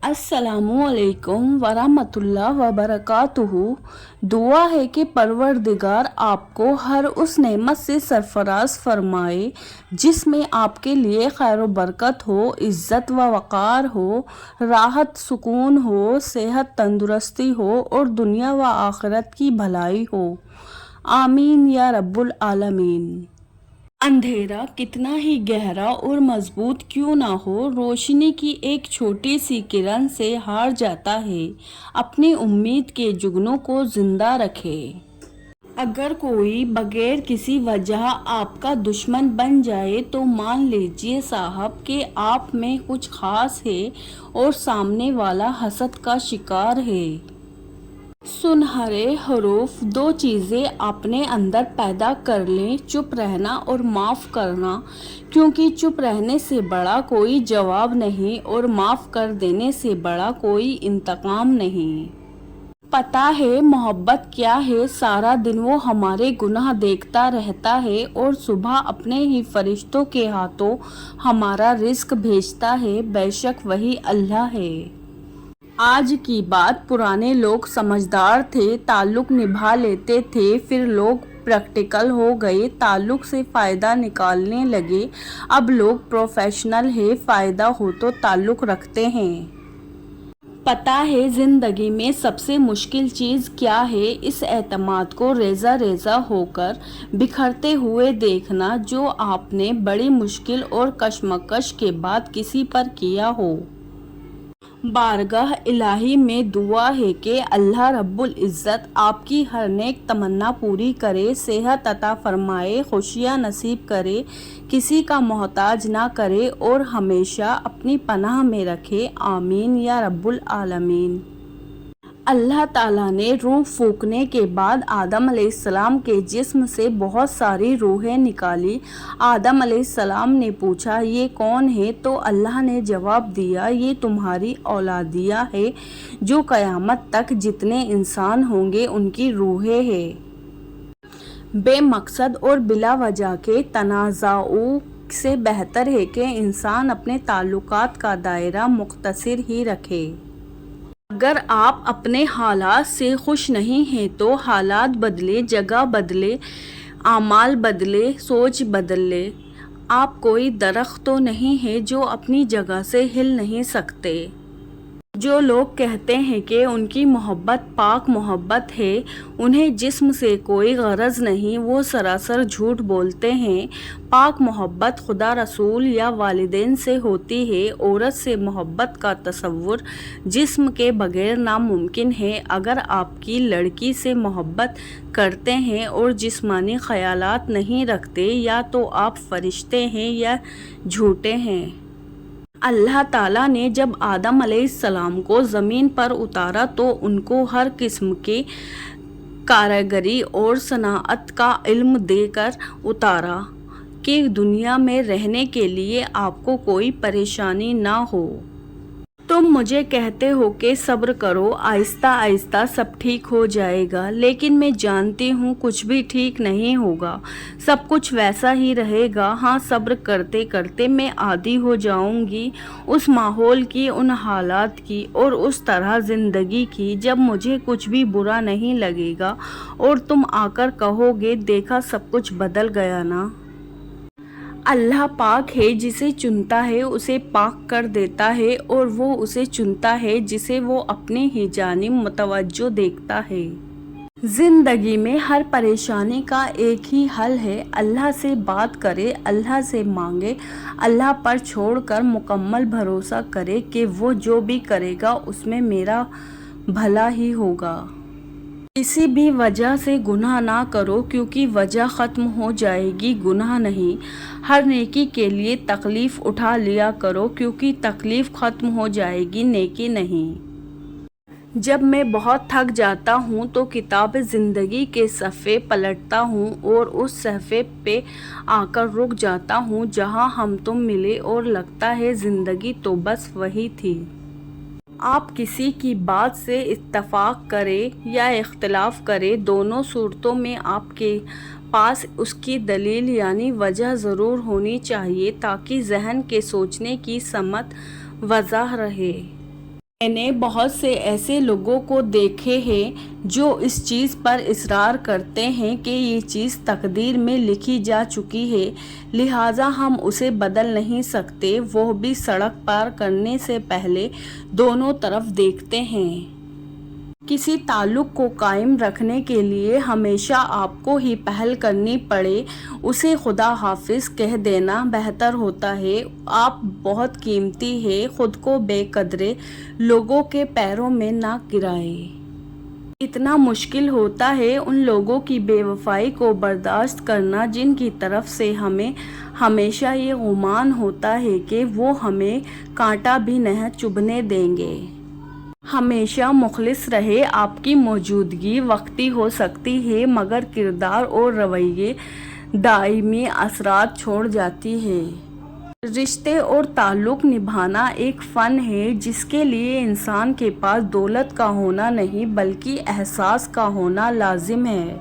अस्सलामु अलैकुम वरहमतुल्लाह वबरकातुहू। दुआ है कि परवरदिगार आपको हर उस नेमत से सरफराज फरमाए जिसमें आपके लिए खैर व बरकत हो, इज़्ज़त व वक़ार हो, राहत सुकून हो, सेहत तंदुरुस्ती हो और दुनिया व आखिरत की भलाई हो। आमीन या रब्बुल आलमीन। अंधेरा कितना ही गहरा और मजबूत क्यों ना हो, रोशनी की एक छोटी सी किरण से हार जाता है। अपनी उम्मीद के जुगनों को जिंदा रखे। अगर कोई बगैर किसी वजह आपका दुश्मन बन जाए तो मान लीजिए साहब कि आप में कुछ खास है और सामने वाला हसद का शिकार है। सुनहरे हरूफ दो चीज़ें अपने अंदर पैदा कर लें, चुप रहना और माफ़ करना, क्योंकि चुप रहने से बड़ा कोई जवाब नहीं और माफ़ कर देने से बड़ा कोई इंतकाम नहीं। पता है मोहब्बत क्या है, सारा दिन वो हमारे गुनाह देखता रहता है और सुबह अपने ही फरिश्तों के हाथों हमारा रिस्क भेजता है। बेशक वही अल्लाह है। आज की बात, पुराने लोग समझदार थे, ताल्लुक निभा लेते थे, फिर लोग प्रैक्टिकल हो गए, ताल्लुक से फ़ायदा निकालने लगे। अब लोग प्रोफेशनल है, फ़ायदा हो तो ताल्लुक रखते हैं। पता है ज़िंदगी में सबसे मुश्किल चीज़ क्या है? इस एतमाद को रेज़ा रेज़ा होकर बिखरते हुए देखना जो आपने बड़ी मुश्किल और कशमकश के बाद किसी पर किया हो। बारगाह इलाही में दुआ है कि अल्लाह रब्बुल इज़्ज़त आपकी हर नेक तमन्ना पूरी करे, सेहत अता फरमाए, खुशियाँ नसीब करे, किसी का मोहताज ना करे और हमेशा अपनी पनाह में रखे। आमीन या रब्बुल आलमीन। अल्लाह ताला ने रूह फूकने के बाद आदम अलैहिस्सलाम के जिस्म से बहुत सारी रूहें निकाली। आदम अलैहिस्सलाम ने पूछा, ये कौन है? तो अल्लाह ने जवाब दिया, ये तुम्हारी औलादिया है जो क़यामत तक जितने इंसान होंगे उनकी रूहें हैं। बेमकसद और बिला वजह के तनाज़ाओं से बेहतर है कि इंसान अपने ताल्लुकात का दायरा मुख्तसर ही रखे। अगर आप अपने हालात से खुश नहीं हैं तो हालात बदले, जगह बदले, आमाल बदले, सोच बदले। आप कोई दरख्त तो नहीं है जो अपनी जगह से हिल नहीं सकते। जो लोग कहते हैं कि उनकी मोहब्बत पाक मोहब्बत है, उन्हें जिस्म से कोई गरज नहीं, वो सरासर झूठ बोलते हैं। पाक मोहब्बत खुदा रसूल या वालिदैन से होती है। औरत से मोहब्बत का तसव्वुर जिस्म के बगैर नामुमकिन है। अगर आपकी लड़की से मोहब्बत करते हैं और जिस्मानी ख्यालात नहीं रखते, या तो आप फरिश्ते हैं या झूठे हैं। अल्लाह ताला ने जब आदम अलैहिस्सलाम को ज़मीन पर उतारा तो उनको हर किस्म के कारीगरी और सनाअत का इल्म देकर उतारा कि दुनिया में रहने के लिए आपको कोई परेशानी ना हो। तुम मुझे कहते हो कि सब्र करो, आहिस्ता आहिस्ता सब ठीक हो जाएगा, लेकिन मैं जानती हूँ कुछ भी ठीक नहीं होगा, सब कुछ वैसा ही रहेगा। हाँ, सब्र करते करते मैं आदी हो जाऊँगी उस माहौल की, उन हालात की और उस तरह ज़िंदगी की जब मुझे कुछ भी बुरा नहीं लगेगा और तुम आकर कहोगे, देखा सब कुछ बदल गया ना। अल्लाह पाक है, जिसे चुनता है उसे पाक कर देता है और वो उसे चुनता है जिसे वो अपनी ही जानिब मुतवज्जो देखता है। ज़िंदगी में हर परेशानी का एक ही हल है, अल्लाह से बात करे, अल्लाह से मांगे, अल्लाह पर छोड़कर मुकम्मल भरोसा करे कि वो जो भी करेगा उसमें मेरा भला ही होगा। किसी भी वजह से गुनाह ना करो, क्योंकि वजह ख़त्म हो जाएगी, गुनाह नहीं। हर नेकी के लिए तकलीफ़ उठा लिया करो, क्योंकि तकलीफ़ ख़त्म हो जाएगी, नेकी नहीं। जब मैं बहुत थक जाता हूँ तो किताब ज़िंदगी के सफ़े पलटता हूँ और उस सफ़े पे आकर रुक जाता हूँ जहाँ हम तुम मिले और लगता है ज़िंदगी तो बस वही थी। आप किसी की बात से इत्तफ़ाक़ करें या इख्तिलाफ़ करें, दोनों सूरतों में आपके पास उसकी दलील यानी वजह ज़रूर होनी चाहिए ताकि ज़हन के सोचने की समत वज़ाह रहे। میں نے بہت سے ایسے لوگوں کو دیکھے ہیں جو اس چیز پر اصرار کرتے ہیں کہ یہ چیز تقدیر میں لکھی جا چکی ہے، لہٰذا ہم اسے بدل نہیں سکتے، وہ بھی سڑک پار کرنے سے پہلے دونوں طرف دیکھتے ہیں۔ کسی تعلق کو قائم رکھنے کے لیے ہمیشہ آپ کو ہی پہل کرنی پڑے، اسے خدا حافظ کہہ دینا بہتر ہوتا ہے۔ آپ بہت قیمتی ہے، خود کو بے قدرے لوگوں کے پیروں میں نہ گرائیں۔ اتنا مشکل ہوتا ہے ان لوگوں کی بے وفائی کو برداشت کرنا جن کی طرف سے ہمیں ہمیشہ یہ گمان ہوتا ہے کہ وہ ہمیں کانٹا بھی نہ چبھنے دیں گے۔ ہمیشہ مخلص رہے، آپ کی موجودگی وقتی ہو سکتی ہے مگر کردار اور رویے دائمی اثرات چھوڑ جاتی ہے۔ رشتے اور تعلق نبھانا ایک فن ہے جس کے لیے انسان کے پاس دولت کا ہونا نہیں بلکہ احساس کا ہونا لازم ہے۔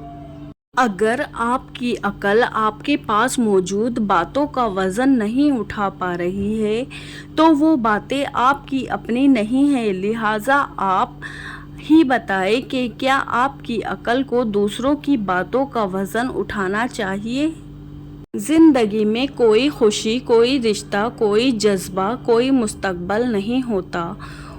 اگر آپ کی عقل آپ کے پاس موجود باتوں کا وزن نہیں اٹھا پا رہی ہے تو وہ باتیں آپ کی اپنی نہیں ہیں، لہٰذا آپ ہی بتائیں کہ کیا آپ کی عقل کو دوسروں کی باتوں کا وزن اٹھانا چاہیے؟ زندگی میں کوئی خوشی، کوئی رشتہ، کوئی جذبہ، کوئی مستقبل نہیں ہوتا،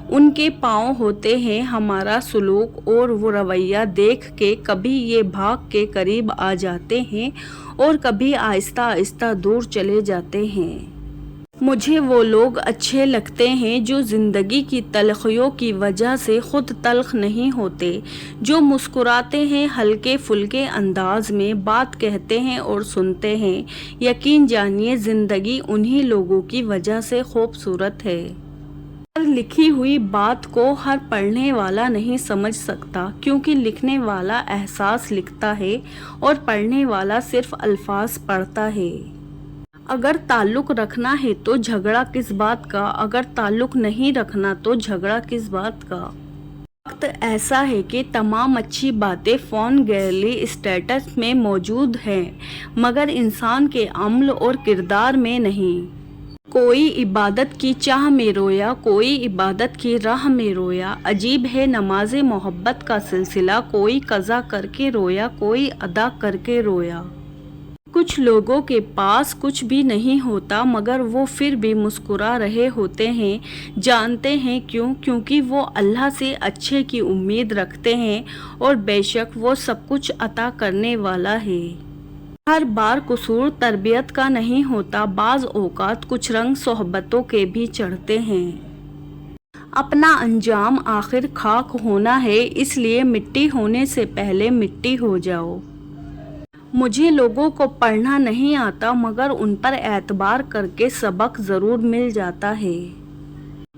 ان کے پاؤں ہوتے ہیں۔ ہمارا سلوک اور وہ رویہ دیکھ کے کبھی یہ بھاگ کے قریب آ جاتے ہیں اور کبھی آہستہ آہستہ دور چلے جاتے ہیں۔ مجھے وہ لوگ اچھے لگتے ہیں جو زندگی کی تلخیوں کی وجہ سے خود تلخ نہیں ہوتے، جو مسکراتے ہیں، ہلکے پھلکے انداز میں بات کہتے ہیں اور سنتے ہیں۔ یقین جانیے زندگی انہی لوگوں کی وجہ سے خوبصورت ہے۔ ہر لکھی ہوئی بات کو ہر پڑھنے والا نہیں سمجھ سکتا کیونکہ لکھنے والا احساس لکھتا ہے اور پڑھنے والا صرف الفاظ پڑھتا ہے۔ اگر تعلق رکھنا ہے تو جھگڑا کس بات کا، اگر تعلق نہیں رکھنا تو جھگڑا کس بات کا۔ وقت ایسا ہے کہ تمام اچھی باتیں فون گیلری اسٹیٹس میں موجود ہیں مگر انسان کے عمل اور کردار میں نہیں۔ کوئی عبادت کی چاہ میں رویا، کوئی عبادت کی راہ میں رویا، عجیب ہے نماز محبت کا سلسلہ، کوئی قضا کر کے رویا، کوئی ادا کر کے رویا۔ کچھ لوگوں کے پاس کچھ بھی نہیں ہوتا مگر وہ پھر بھی مسکرا رہے ہوتے ہیں، جانتے ہیں کیوں؟ کیونکہ وہ اللہ سے اچھے کی امید رکھتے ہیں اور بے شک وہ سب کچھ عطا کرنے والا ہے۔ ہر بار قصور تربیت کا نہیں ہوتا، بعض اوقات کچھ رنگ صحبتوں کے بھی چڑھتے ہیں۔ اپنا انجام آخر خاک ہونا ہے، اس لیے مٹی ہونے سے پہلے مٹی ہو جاؤ۔ مجھے لوگوں کو پڑھنا نہیں آتا مگر ان پر اعتبار کر کے سبق ضرور مل جاتا ہے۔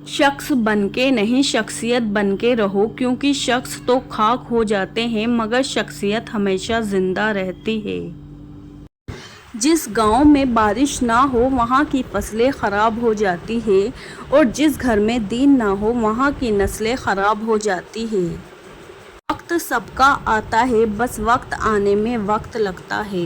شخص بن کے نہیں، شخصیت بن کے رہو، کیونکہ شخص تو خاک ہو جاتے ہیں مگر شخصیت ہمیشہ زندہ رہتی ہے۔ جس گاؤں میں بارش نہ ہو وہاں کی فصلیں خراب ہو جاتی ہے اور جس گھر میں دین نہ ہو وہاں کی نسلیں خراب ہو جاتی ہے۔ وقت سب کا آتا ہے، بس وقت آنے میں وقت لگتا ہے۔